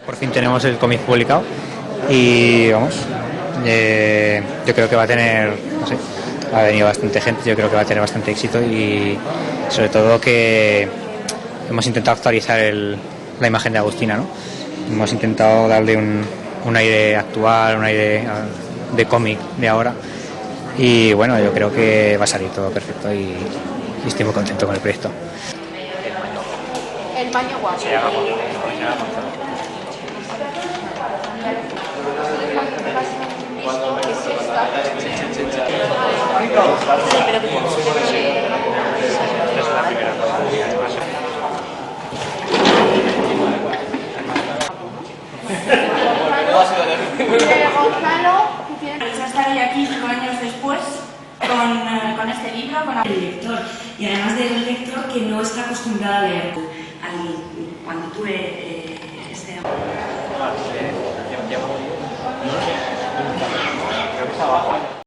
Por fin tenemos el cómic publicado y vamos, yo creo que va a tener, no sé, ha venido bastante gente, yo creo que va a tener bastante éxito y sobre todo que hemos intentado actualizar la imagen de Agustina, ¿no? Hemos intentado darle un aire actual, un aire de cómic de ahora y bueno, yo creo que va a salir todo perfecto y estoy muy contento con el proyecto. El baño guapo. Gonzalo, ya estaría aquí 5 años después con este libro, con el lector, y además del lector que no está acostumbrado a leer. Cuando tuve